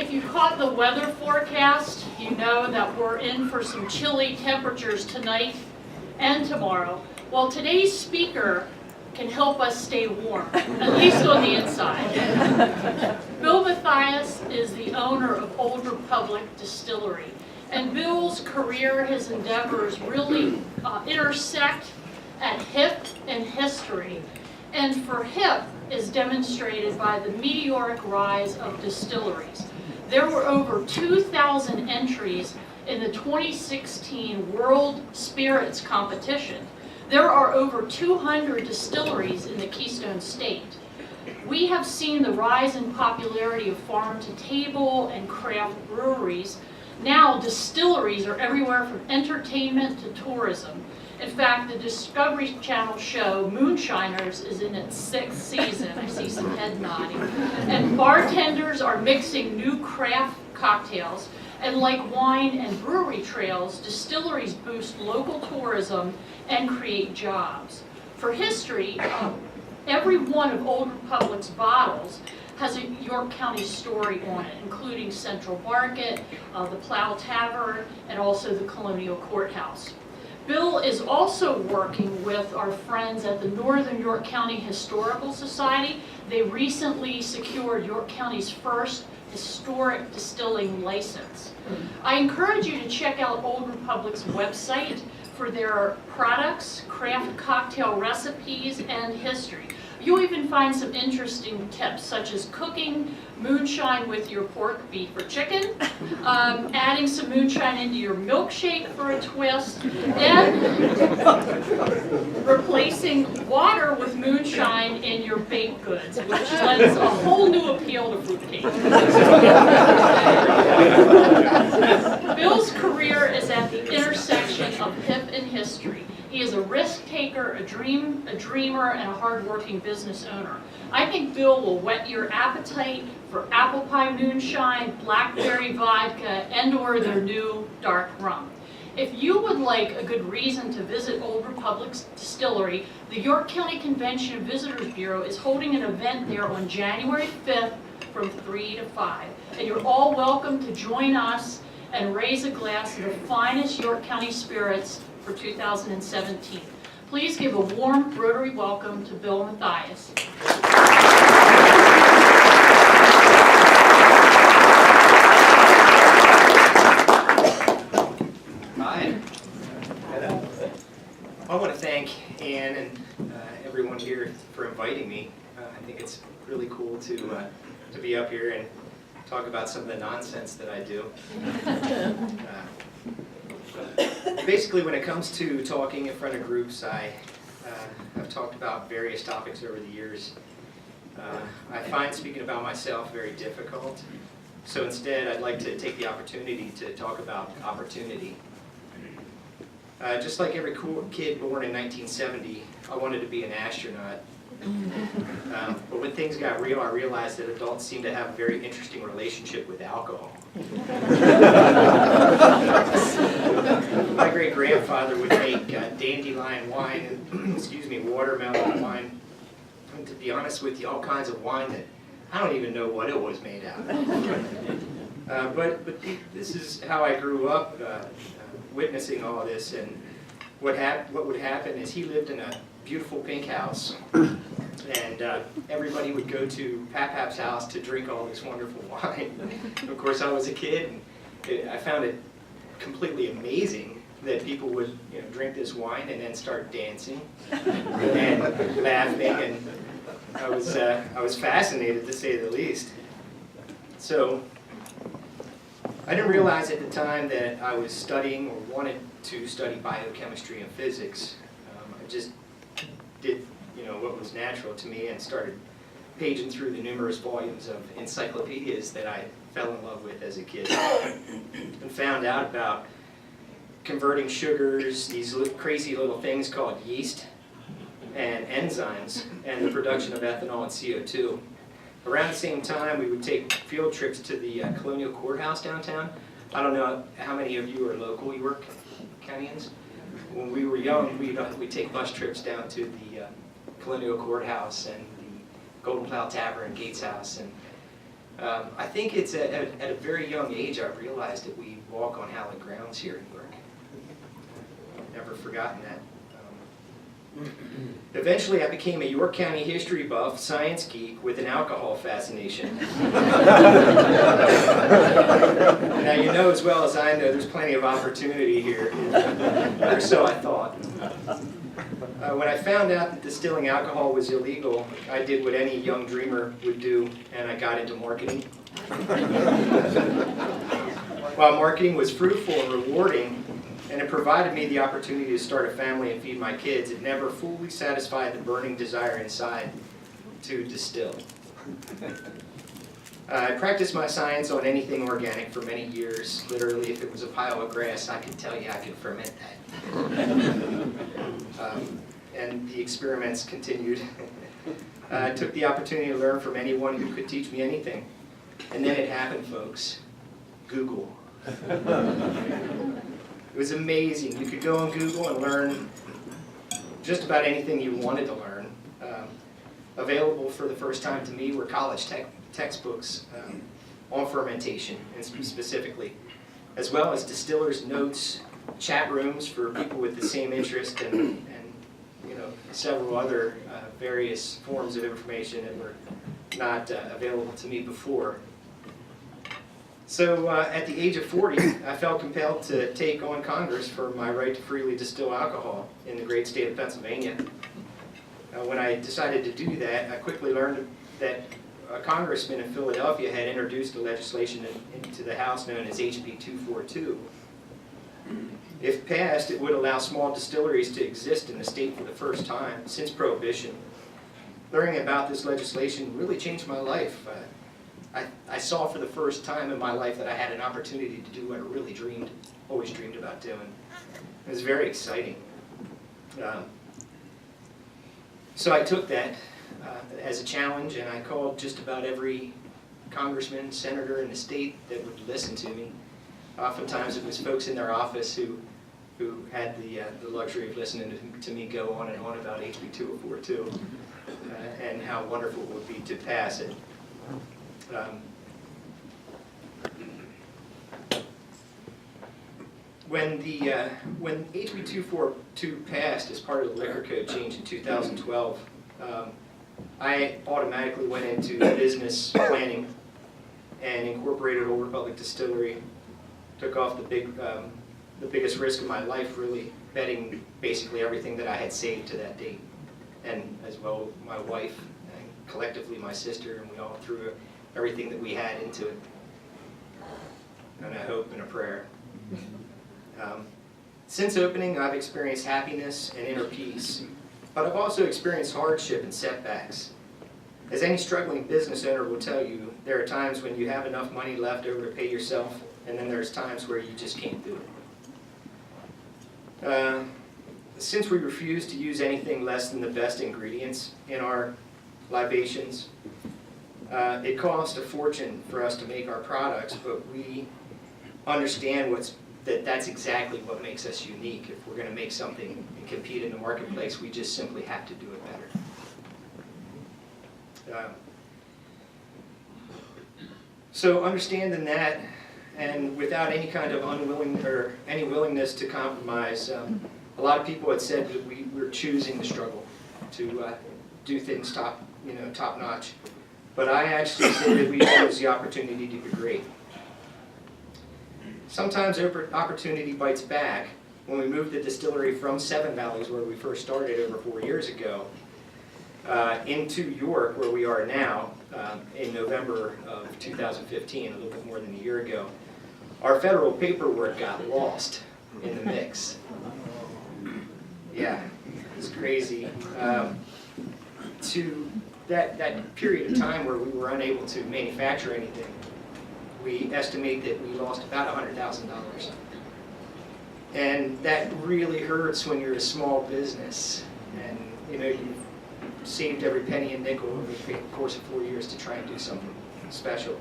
If you caught the weather forecast, you know that we're in for some chilly temperatures tonight and tomorrow. Well, today's speaker can help us stay warm, at least on the inside. Bill Mathias is the owner of Old Republic Distillery. And Bill's career, his endeavors really intersect at HIP and history. And for HIP is demonstrated by the meteoric rise of distilleries. There were over 2,000 entries in the 2016 World Spirits Competition. There are over 200 distilleries in the Keystone State. We have seen the rise in popularity of farm-to-table and craft breweries. Now distilleries are everywhere from entertainment to tourism. In fact, the Discovery Channel show Moonshiners is in its 6th season. I see some head nodding. And bartenders are mixing new craft cocktails. And like wine and brewery trails, distilleries boost local tourism and create jobs. For history, every one of Old Republic's bottles has a York County story on it, including Central Market, the Plow Tavern, and also the Colonial Courthouse. Bill is also working with our friends at the Northern York County Historical Society. They recently secured York County's first historic distilling license. I encourage you to check out Old Republic's website for their products, craft cocktail recipes, and history. You'll even find some interesting tips, such as cooking moonshine with your pork, beef, or chicken, adding some moonshine into your milkshake for a twist, and replacing water with moonshine in your baked goods, which lends a whole new appeal to fruitcake. Bill's career is at the intersection of HIP and history. He is a risk taker, a dreamer, and a hardworking business owner. I think Bill will whet your appetite for apple pie moonshine, blackberry vodka, and/or their new dark rum. If you would like a good reason to visit Old Republic's distillery, the York County Convention and Visitors Bureau is holding an event there on January 5th from 3 to 5. And you're all welcome to join us and raise a glass of the finest York County spirits for 2017. Please give a warm Rotary welcome to Bill Mathias. Hi. I want to thank Ann and everyone here for inviting me. I think it's really cool to be up here and talk about some of the nonsense that I do. Basically, when it comes to talking in front of groups, I've talked about various topics over the years. I find speaking about myself very difficult, so instead I'd like to take the opportunity to talk about opportunity. Just like every cool kid born in 1970, I wanted to be an astronaut. But when things got real, I realized that adults seem to have a very interesting relationship with alcohol. My great-grandfather would make dandelion wine and, watermelon wine. And to be honest with you, all kinds of wine that I don't even know what it was made out of. But this is how I grew up, witnessing all this. And what would happen is he lived in a beautiful pink house. And everybody would go to Pap's house to drink all this wonderful wine. Of course, I was a kid, and I found it completely amazing that people would drink this wine and then start dancing and laughing, and I was fascinated, to say the least. So I didn't realize at the time that I was studying or wanted to study biochemistry and physics. I just did what was natural to me and started paging through the numerous volumes of encyclopedias that I fell in love with as a kid and found out about converting sugars, these crazy little things called yeast and enzymes, and the production of ethanol and CO2. Around the same time, we would take field trips to the Colonial Courthouse downtown. I don't know how many of you are local York Countyans. When we were young, we'd take bus trips down to the Colonial Courthouse and the Golden Plow Tavern and Gates House. And I think it's at a very young age I realized that we walk on hallowed grounds here in York. I've never forgotten that. Eventually I became a York County history buff, science geek with an alcohol fascination. Now you know as well as I know there's plenty of opportunity here, or so I thought. When I found out that distilling alcohol was illegal, I did what any young dreamer would do, and I got into marketing. While marketing was fruitful and rewarding, and it provided me the opportunity to start a family and feed my kids, it never fully satisfied the burning desire inside to distill. I practiced my science on anything organic for many years. Literally, if it was a pile of grass, I could tell you I could ferment that. And the experiments continued. I took the opportunity to learn from anyone who could teach me anything. And then it happened, folks. Google. It was amazing. You could go on Google and learn just about anything you wanted to learn. Available for the first time to me were college textbooks on fermentation, and specifically, as well as distillers' notes, chat rooms for people with the same interest, and you know, several other various forms of information that were not available to me before. So at the age of 40, I felt compelled to take on Congress for my right to freely distill alcohol in the great state of Pennsylvania. When I decided to do that, I quickly learned that a congressman in Philadelphia had introduced a legislation into the House known as HB 242. If passed, it would allow small distilleries to exist in the state for the first time since Prohibition. Learning about this legislation really changed my life. I saw for the first time in my life that I had an opportunity to do what I really always dreamed about doing. It was very exciting. So I took that as a challenge, and I called just about every congressman, senator in the state that would listen to me. Oftentimes it was folks in their office who had the luxury of listening to me go on and on about HB 242 and how wonderful it would be to pass it. When HB 242 passed as part of the liquor code change in 2012, I automatically went into business planning and incorporated Old Republic Distillery. Took off the biggest risk of my life, really betting basically everything that I had saved to that date, and as well my wife and collectively my sister, and we all threw everything that we had into it, and a hope and a prayer. Since opening, I've experienced happiness and inner peace, but I've also experienced hardship and setbacks. As any struggling business owner will tell you, there are times when you have enough money left over to pay yourself, and then there's times where you just can't do it. Since we refuse to use anything less than the best ingredients in our libations, it costs a fortune for us to make our products, but we understand that's exactly what makes us unique. If we're going to make something and compete in the marketplace, we just simply have to do it better. So understanding that, and without any kind of any willingness to compromise, a lot of people had said that we were choosing the struggle to do things top notch. But I actually say that we chose the opportunity to be great. Sometimes opportunity bites back. When we moved the distillery from Seven Valleys, where we first started over 4 years ago, into York, where we are now, in November of 2015, a little bit more than a year ago, our federal paperwork got lost in the mix. Yeah, it's crazy. To that period of time where we were unable to manufacture anything, we estimate that we lost about $100,000. And that really hurts when you're a small business and you've saved every penny and nickel over the course of 4 years to try and do something special.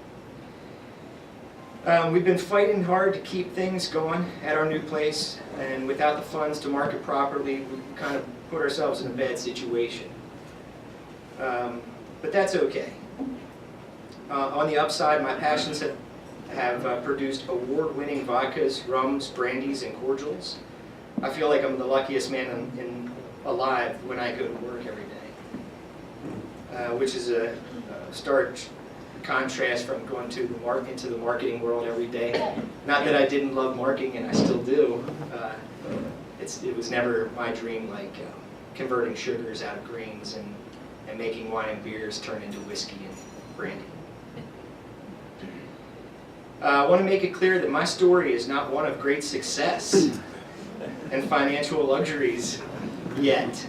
We've been fighting hard to keep things going at our new place, and without the funds to market properly, we kind of put ourselves in a bad situation. But that's okay. On the upside, my passions have produced award-winning vodkas, rums, brandies, and cordials. I feel like I'm the luckiest man alive when I go to work every day, which is a stark contrast from going into the marketing world every day. Not that I didn't love marketing, and I still do. It was never my dream, like converting sugars out of grains and making wine and beers turn into whiskey and brandy. I want to make it clear that my story is not one of great success and financial luxuries yet.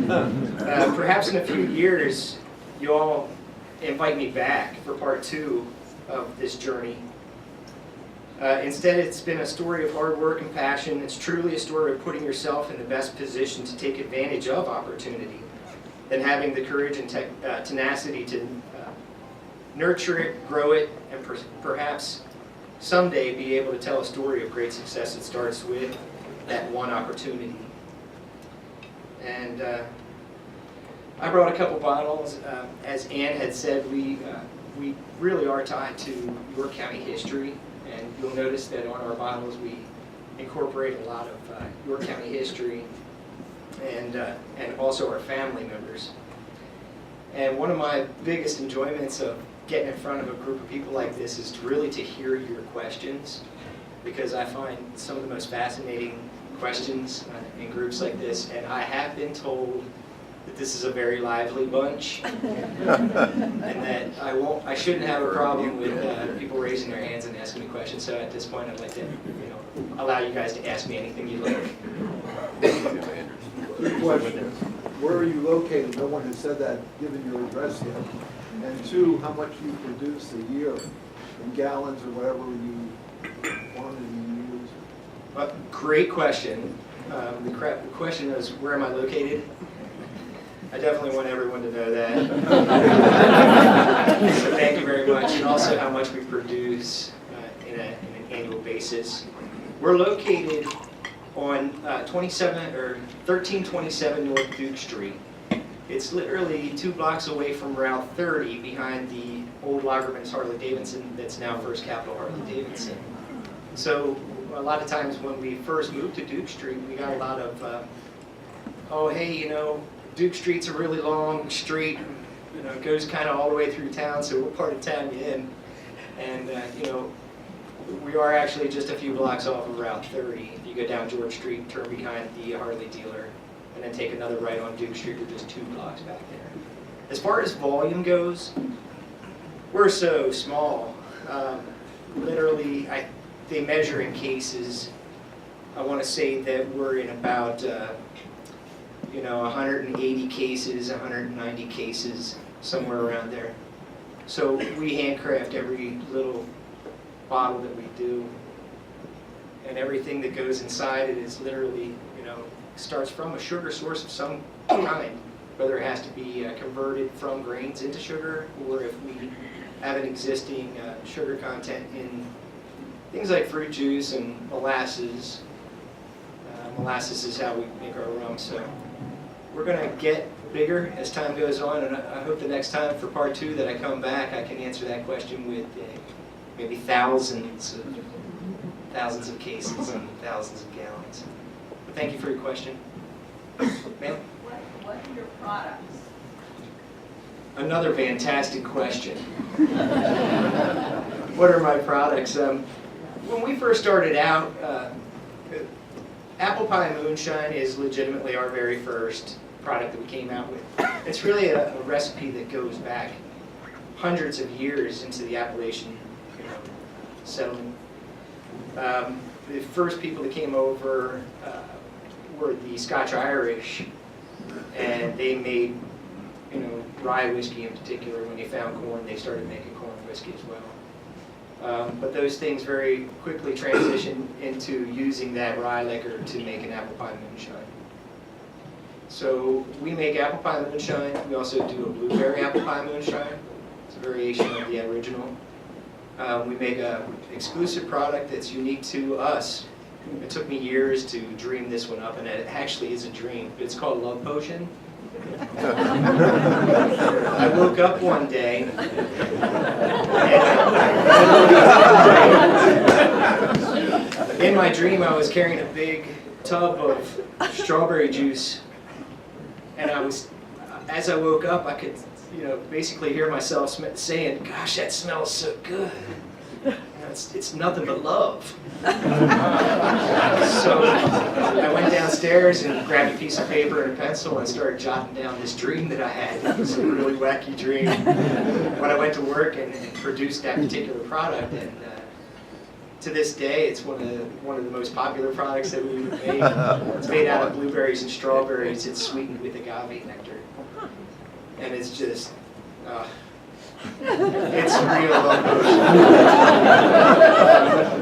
Perhaps in a few years, you all invite me back for part 2 of this journey. Instead, it's been a story of hard work and passion. It's truly a story of putting yourself in the best position to take advantage of opportunity, and having the courage and tenacity to nurture it, grow it, and perhaps someday be able to tell a story of great success that starts with that one opportunity. And I brought a couple bottles. As Ann had said, we really are tied to York County history, and you'll notice that on our bottles we incorporate a lot of York County history and also our family members. And one of my biggest enjoyments of getting in front of a group of people like this is really to hear your questions, because I find some of the most fascinating questions in groups like this, and I have been told that this is a very lively bunch, and that I shouldn't have a problem with people raising their hands and asking me questions. So at this point, I'd like to, allow you guys to ask me anything you like. Good question. Where are you located? No one has said that, given your address yet. And 2, how much do you produce a year in gallons or whatever quantity you use? Great question. The question is, where am I located? I definitely want everyone to know that. So thank you very much. And also how much we produce in an annual basis. We're located on 1327 North Duke Street. It's literally 2 blocks away from Route 30, behind the old Lagerman's Harley-Davidson that's now First Capital Harley-Davidson. So a lot of times when we first moved to Duke Street, we got a lot of, oh hey, Duke Street's a really long street, it goes kind of all the way through town, so what part of town you in? And we are actually just a few blocks off of Route 30. If you go down George Street, turn behind the Harley dealer, and then take another right on Duke Street, we're just 2 blocks back there. As far as volume goes, we're so small. Literally, they measure in cases. I want to say that we're in about 180 cases, 190 cases, somewhere around there. So we handcraft every little bottle that we do, and everything that goes inside it is literally, starts from a sugar source of some kind, whether it has to be converted from grains into sugar, or if we have an existing sugar content in things like fruit juice and molasses. Molasses is how we make our rum, so we're going to get bigger as time goes on, and I hope the next time for part 2 that I come back, I can answer that question with maybe thousands of cases and thousands of gallons. But thank you for your question. Ma'am? What are your products? Another fantastic question. What are my products? When we first started out, Apple Pie Moonshine is legitimately our very first product that we came out with. It's really a recipe that goes back hundreds of years into the Appalachian settlement. The first people that came over were the Scotch-Irish, and they made rye whiskey in particular. When they found corn, they started making corn whiskey as well. But those things very quickly transitioned into using that rye liquor to make an apple pie moonshine. So we make apple pie moonshine. We also do a blueberry apple pie moonshine. It's a variation of the original. We make an exclusive product that's unique to us. It took me years to dream this one up, and it actually is a dream. It's called Love Potion. I woke up one day In my dream, I was carrying a big tub of strawberry juice, and as I woke up, I could, basically hear myself saying, "Gosh, that smells so good." It's nothing but love. So I went downstairs and grabbed a piece of paper and a pencil and started jotting down this dream that I had. It was a really wacky dream. When I went to work and produced that particular product, and to this day, it's one of the most popular products that we've made. It's made out of blueberries and strawberries. It's sweetened with agave nectar, and it's just. It's real emotion.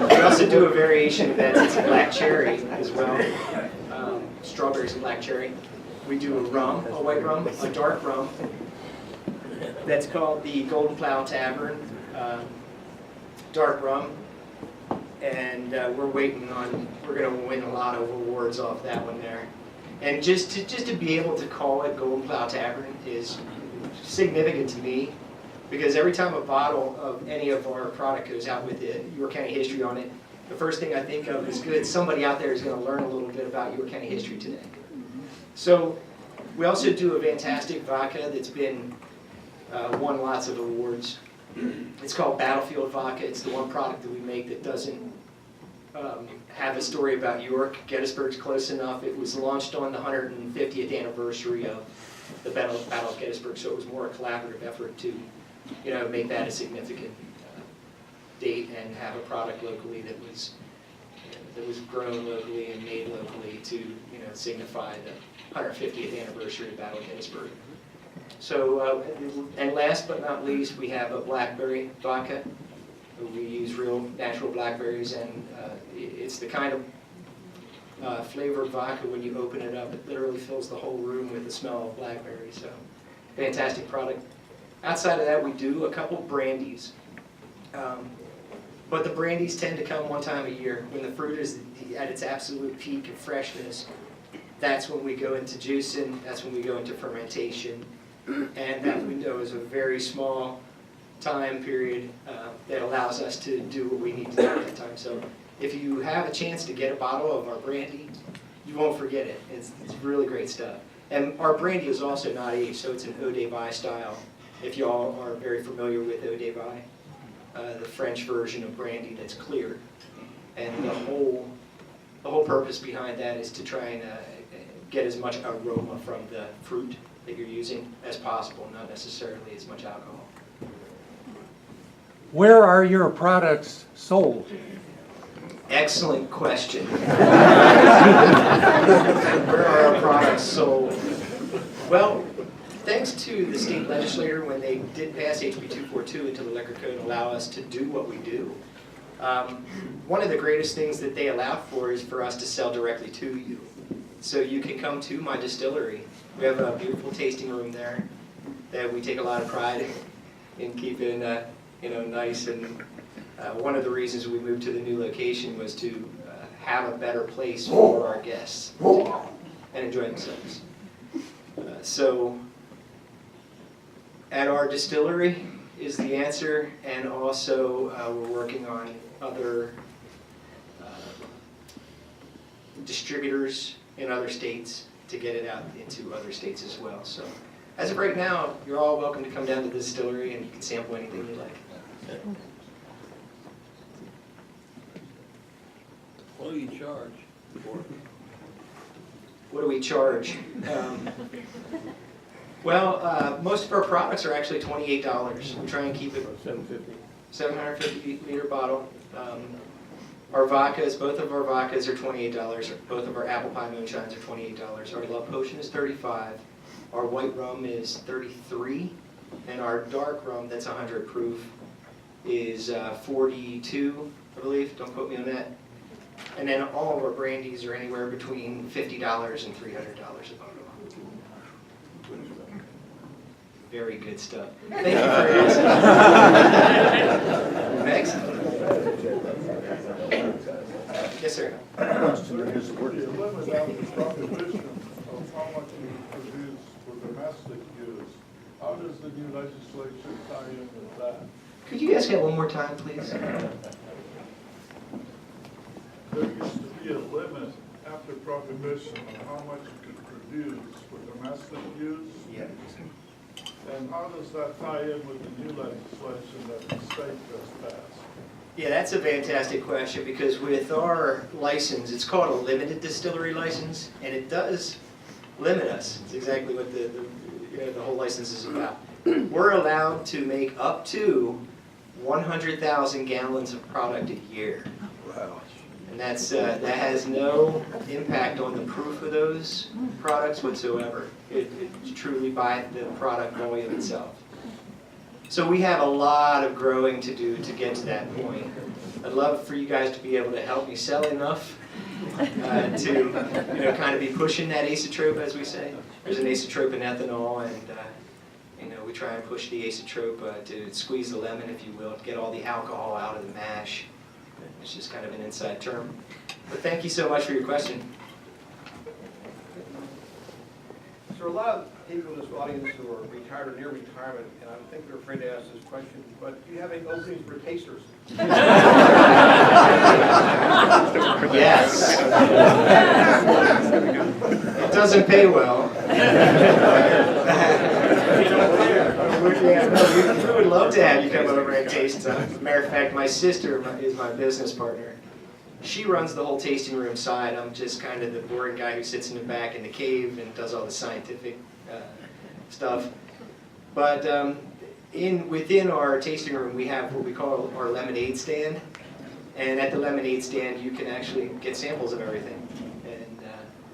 We also do a variation of that. It's a black cherry as well. Strawberries and black cherry. We do a rum, a white rum, a dark rum. That's called the Golden Plow Tavern dark rum. And we're going to win a lot of awards off that one there. And just to be able to call it Golden Plow Tavern is significant to me. Because every time a bottle of any of our product goes out with the York County history on it, the first thing I think of is good. Somebody out there is going to learn a little bit about York County history today. So we also do a fantastic vodka that's been won lots of awards. It's called Battlefield Vodka. It's the one product that we make that doesn't have a story about York. Gettysburg's close enough. It was launched on the 150th anniversary of the Battle of Gettysburg, so it was more a collaborative effort to make that a significant date and have a product locally that was grown locally and made locally to signify the 150th anniversary of Battle of Gettysburg. So, and last but not least, we have a blackberry vodka. We use real natural blackberries, and it's the kind of flavored vodka when you open it up, it literally fills the whole room with the smell of blackberry. So, fantastic product. Outside of that, we do a couple brandies. But the brandies tend to come one time a year. When the fruit is at its absolute peak of freshness, that's when we go into juicing, that's when we go into fermentation. And that window is a very small time period that allows us to do what we need to do at that time. So if you have a chance to get a bottle of our brandy, you won't forget it. It's really great stuff. And our brandy is also not aged, so it's an eau de vie style. If y'all are very familiar with eau de vie, the French version of brandy that's clear. And the whole purpose behind that is to try and get as much aroma from the fruit that you're using as possible, not necessarily as much alcohol. Where are your products sold? Excellent question. Where are our products sold? Well, thanks to the state legislature when they did pass HB 242 into the liquor code and allow us to do what we do, one of the greatest things that they allow for is for us to sell directly to you. So you can come to my distillery. We have a beautiful tasting room there that we take a lot of pride in keeping nice, and one of the reasons we moved to the new location was to have a better place for our guests to go and enjoy themselves. So at our distillery is the answer, and also we're working on other distributors in other states to get it out into other states as well. So as of right now, you're all welcome to come down to the distillery and you can sample anything you like. What do you charge for? What do we charge? Most of our products are actually $28. We try and keep it 750 liter bottle. Our vodkas, both of our vodkas are $28. Both of our apple pie moonshines are $28. Our love potion is $35. Our white rum is $33, and our dark rum, that's 100 proof, is $42, I believe. Don't quote me on that. And then all of our brandies are anywhere between $50 and $300 a bottle. Very good stuff. Thank you for asking. Next. Yes, sir. You limit out the prohibition of how much you produce for domestic use. How does the new legislation tie in with that? Could you ask that one more time, please? There used to be a limit after prohibition on how much you could produce for domestic use. Yeah. And how does that tie in with the new legislation that the state just passed? Yeah, that's a fantastic question, because with our license, it's called a limited distillery license, and it does limit us. It's exactly what the whole license is about. We're allowed to make up to 100,000 gallons of product a year. Wow. And that has no impact on the proof of those products whatsoever. It's truly by the product volume itself. So we have a lot of growing to do to get to that point. I'd love for you guys to be able to help me sell enough to kind of be pushing that acetrope, as we say. There's an acetrope in ethanol, and we try and push the acetrope to squeeze the lemon, if you will, to get all the alcohol out of the mash. It's just kind of an inside term. But thank you so much for your question. So a lot of people in this audience who are retired or near retirement, and I think they're afraid to ask this question, but do you have any openings for tasters? Yes. It doesn't pay well. We would love to have you come over and taste some. As a matter of fact, my sister is my business partner. She runs the whole tasting room side. I'm just kind of the boring guy who sits in the back in the cave and does all the scientific stuff. But within our tasting room, we have what we call our lemonade stand. And at the lemonade stand, you can actually get samples of everything.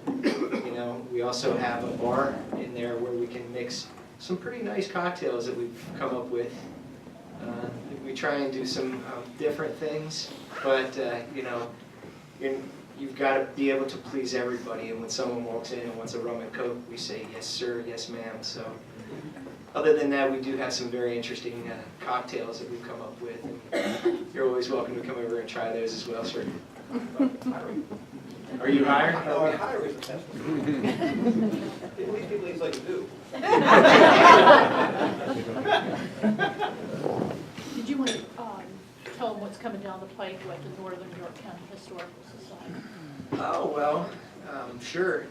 And we also have a bar in there where we can mix some pretty nice cocktails that we've come up with. We try and do some different things, but you've got to be able to please everybody. And when someone walks in and wants a rum and coke, we say yes sir, yes ma'am. So other than that, we do have some very interesting cocktails that we've come up with. And you're always welcome to come over and try those as well, sir. Are you hired? No, I hire is a test. At least people things like to do. Did you want to tell them what's coming down the pike with the Northern York County Historical Society? Oh, well, sure.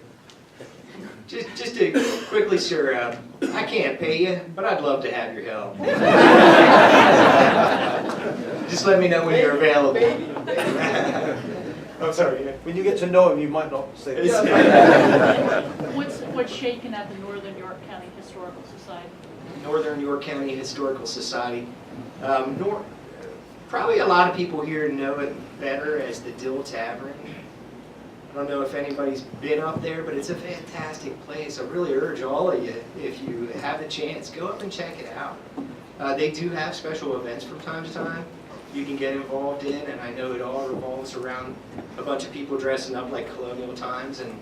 Just to quickly, sir, I can't pay you, but I'd love to have your help. Just let me know when you're available. I'm sorry. When you get to know him, you might not say that. What's shaking at the Northern York County Historical Society? Northern York County Historical Society. Probably a lot of people here know it better as the Dill Tavern. I don't know if anybody's been up there, but it's a fantastic place. I really urge all of you, if you have the chance, go up and check it out. They do have special events from time to time you can get involved in, and I know it all revolves around a bunch of people dressing up like colonial times, and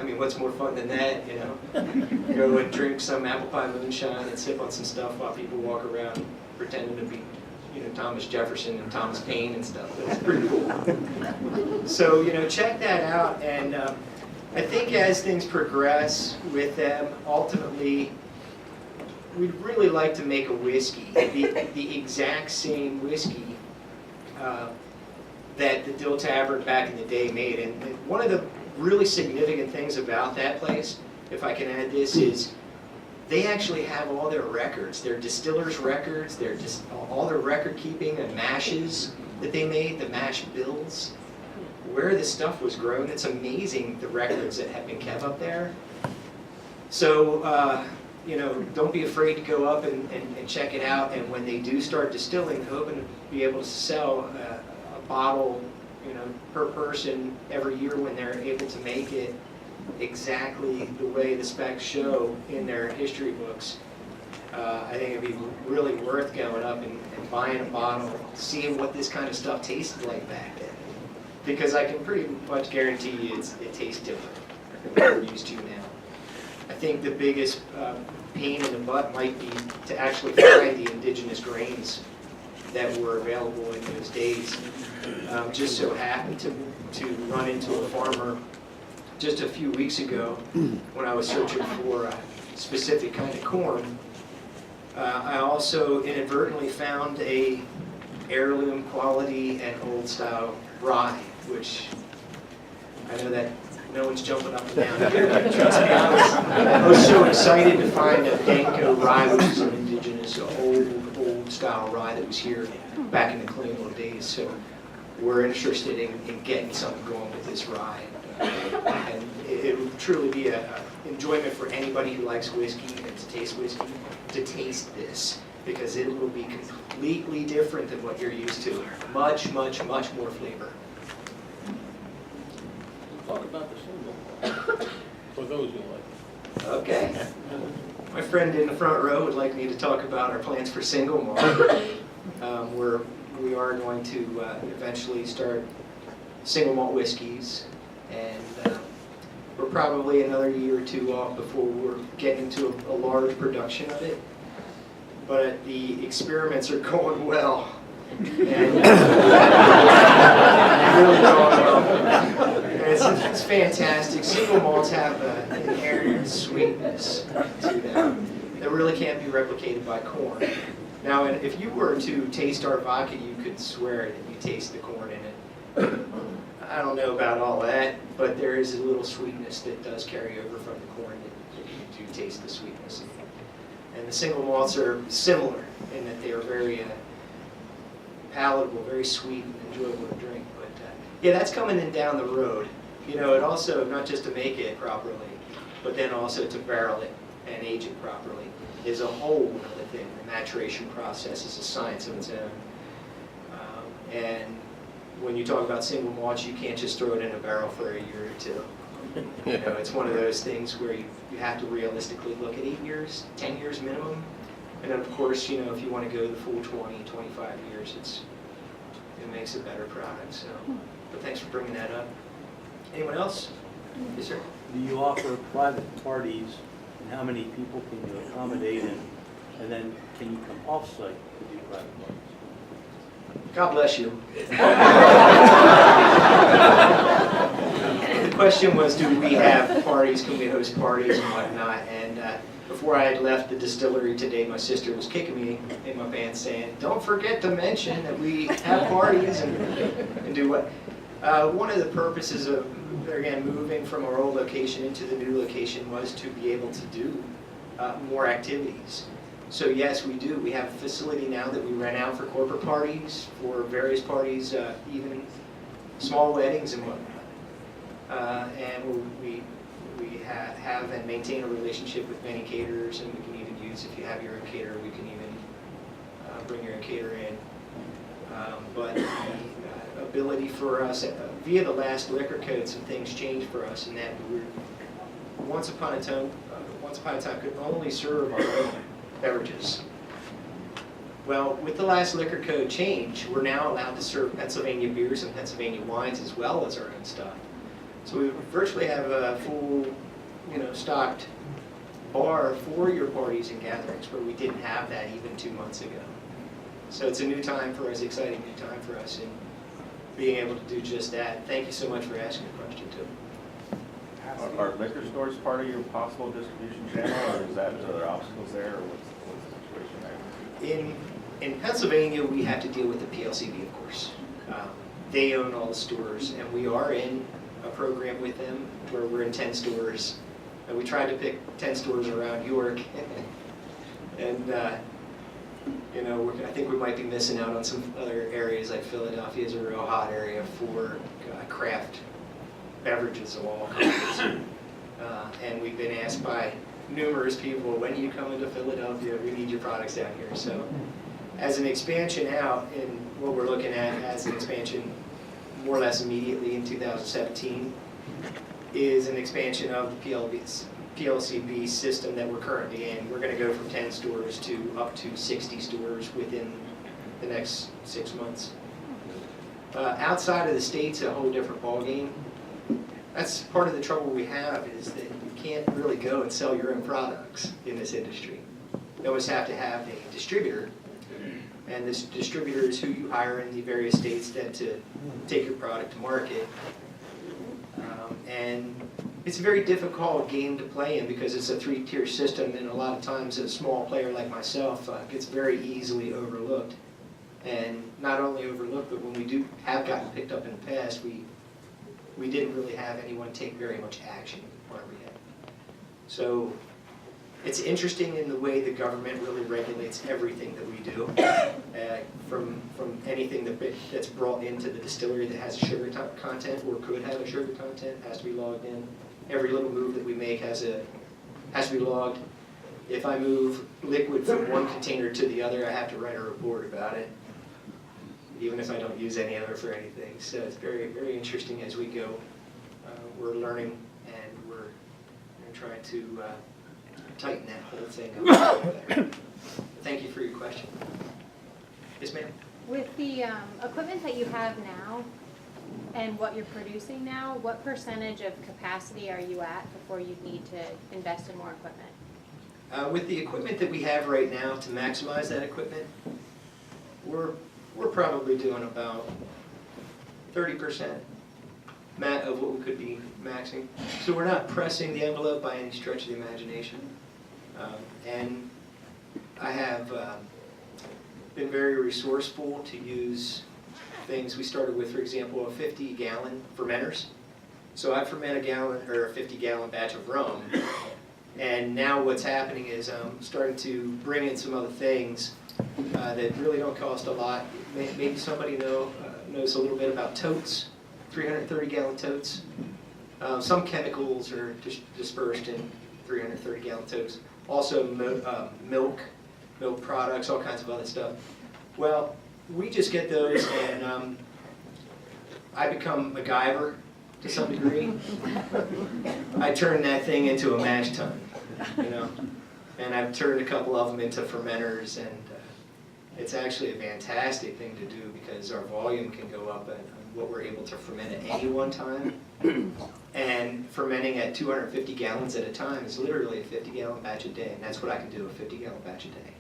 I mean, what's more fun than that, Go and drink some apple pie moonshine and sip on some stuff while people walk around pretending to be, Thomas Jefferson and Thomas Paine and stuff. It's pretty cool. So, check that out, and I think as things progress with them, ultimately, we'd really like to make a whiskey, the exact same whiskey that the Dill Tavern back in the day made. And one of the really significant things about that place, if I can add this, is they actually have all their records, their distillers' records, all their record keeping and mashes that they made, the mash bills, where this stuff was grown. It's amazing the records that have been kept up there. So, don't be afraid to go up and check it out. And when they do start distilling, hoping to be able to sell a bottle, per person every year when they're able to make it exactly the way the specs show in their history books. I think it'd be really worth going up and buying a bottle, seeing what this kind of stuff tasted like back then. Because I can pretty much guarantee you it tastes different than what we're used to now. I think the biggest pain in the butt might be to actually find the indigenous grains that were available in those days. Just so happened to run into a farmer just a few weeks ago when I was searching for a specific kind of corn. I also inadvertently found a heirloom quality and old style rye, which I know that no one's jumping up and down here, but trust me, I was so excited to find a Danko rye, which is an indigenous old style rye that was here back in the colonial days. So we're interested in getting something going with this rye. And it would truly be an enjoyment for anybody who likes whiskey and to taste whiskey to taste this, because it will be completely different than what you're used to. Much, much, much more flavor. Talk about the single, for those who like it. Okay. My friend in the front row would like me to talk about our plans for single malt. We are going to eventually start single malt whiskeys, and we're probably another year or two off before we're getting into a large production of it. But the experiments are going well. And really going well. And it's fantastic. Single malts have an inherent sweetness to them that really can't be replicated by corn. Now, if you were to taste our vodka, you could swear that you taste the corn in it. I don't know about all that, but there is a little sweetness that does carry over from the corn that you do taste the sweetness. And the single malts are similar in that they are very palatable, very sweet and enjoyable to drink. But yeah, that's coming in down the road. You know, it also, not just to make it properly, but then also to barrel it and age it properly is a whole other thing. The maturation process is a science of its own. And when you talk about single malts, you can't just throw it in a barrel for a year or two. You know, it's one of those things where you have to realistically look at 8 years, 10 years minimum. And then of course, you know, if you want to go the full 20, 25 years, it makes a better product. So, but thanks for bringing that up. Anyone else? Yes, sir. Do you offer private parties, and how many people can you accommodate in? And then can you come off-site to do private parties? God bless you. The question was, do we have parties? Can we host parties and whatnot? And before I had left the distillery today, my sister was kicking me in my pants saying, don't forget to mention that we have parties and do what? One of the purposes of, again, moving from our old location into the new location was to be able to do more activities. So yes, we do. We have a facility now that we rent out for corporate parties, for various parties, even small weddings and whatnot. And we have and maintain a relationship with many caterers, and we can even use, if you have your own caterer, we can even bring your own caterer in. But the ability for us, via the last liquor code, some things changed for us in that we were, once upon a time could only serve our own beverages. Well, with the last liquor code change, we're now allowed to serve Pennsylvania beers and Pennsylvania wines as well as our own stuff. So we virtually have a full, stocked bar for your parties and gatherings, where we didn't have that even 2 months ago. So it's a new time for us, exciting new time for us in being able to do just that. Thank you so much for asking the question too. Are liquor stores part of your possible distribution channel, or is that, are there obstacles there, or what's the situation there? In Pennsylvania, we have to deal with the PLCB, of course. They own all the stores, and we are in a program with them where we're in 10 stores. And we tried to pick 10 stores around York, and I think we might be missing out on some other areas, like Philadelphia is a real hot area for craft beverages of all kinds. And we've been asked by numerous people, when are you coming to Philadelphia? We need your products down here. So as an expansion out, and what we're looking at as an expansion more or less immediately in 2017, is an expansion of the PLCB system that we're currently in. We're going to go from 10 stores to up to 60 stores within the next 6 months. Outside of the state's a whole different ballgame. That's part of the trouble we have, is that you can't really go and sell your own products in this industry. You always have to have a distributor, and this distributor is who you hire in the various states then to take your product to market. And it's a very difficult game to play in because it's a three-tier system, and a lot of times a small player like myself gets very easily overlooked. And not only overlooked, but when we have gotten picked up in the past, we didn't really have anyone take very much action where we had. So it's interesting in the way the government really regulates everything that we do, from anything that's brought into the distillery that has a sugar content or could have a sugar content has to be logged in. Every little move that we make has to be logged. If I move liquid from one container to the other, I have to write a report about it, even if I don't use any of it for anything. So it's very, very interesting as we go. We're learning, and we're trying to tighten that whole thing up. Thank you for your question. Yes, ma'am? With the equipment that you have now and what you're producing now, what percentage of capacity are you at before you need to invest in more equipment? With the equipment that we have right now, to maximize that equipment, we're probably doing about 30% of what we could be maxing. So we're not pressing the envelope by any stretch of the imagination. And I have been very resourceful to use things. We started with, for example, a 50-gallon fermenters. So I ferment a 50-gallon batch of rum. And now what's happening is I'm starting to bring in some other things that really don't cost a lot. Maybe somebody knows a little bit about totes, 330-gallon totes. Some chemicals are dispersed in 330-gallon totes. Also milk products, all kinds of other stuff. Well, we just get those, and I become MacGyver to some degree. I turn that thing into a mash tun, and I've turned a couple of them into fermenters, and it's actually a fantastic thing to do because our volume can go up on what we're able to ferment at any one time. And fermenting at 250 gallons at a time is literally a 50-gallon batch a day, and that's what I can do, a 50-gallon batch a day.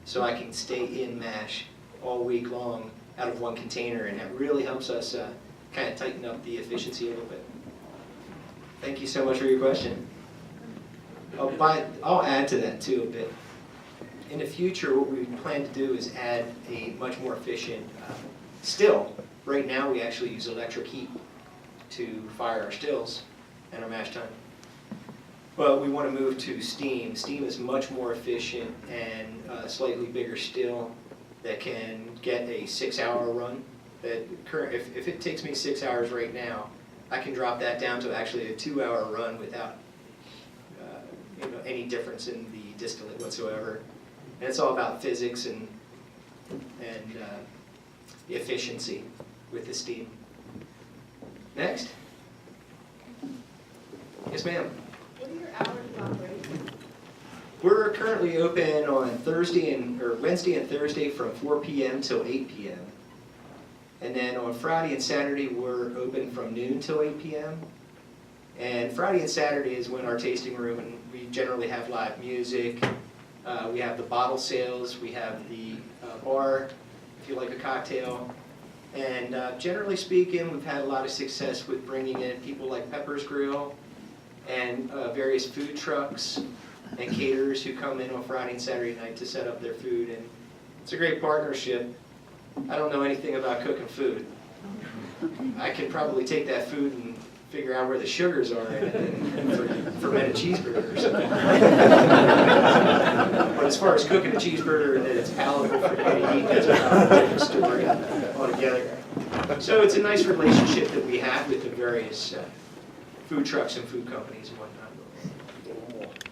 So I can stay in mash all week long out of one container, and that really helps us kind of tighten up the efficiency a little bit. Thank you so much for your question. I'll add to that too a bit. In the future, what we plan to do is add a much more efficient still. Right now, we actually use electric heat to fire our stills and our mash tun. But we want to move to steam. Steam is much more efficient and a slightly bigger still that can get a 6-hour run. If it takes me 6 hours right now, I can drop that down to actually a 2-hour run without any difference in the distillate whatsoever. And it's all about physics and the efficiency with the steam. Next. Yes, ma'am. What are your hours of operation? We're currently open on Wednesday and Thursday from 4 p.m. till 8 p.m. And then on Friday and Saturday, we're open from noon till 8 p.m. And Friday and Saturday is when our tasting room, and we generally have live music. We have the bottle sales. We have the bar, if you like a cocktail. And generally speaking, we've had a lot of success with bringing in people like Pepper's Grill and various food trucks and caterers who come in on Friday and Saturday night to set up their food. And it's a great partnership. I don't know anything about cooking food. I can probably take that food and figure out where the sugars are in it and ferment a cheeseburger or something. But as far as cooking a cheeseburger that it's palatable for you to eat, that's a different story altogether. So it's a nice relationship that we have with the various food trucks and food companies and whatnot.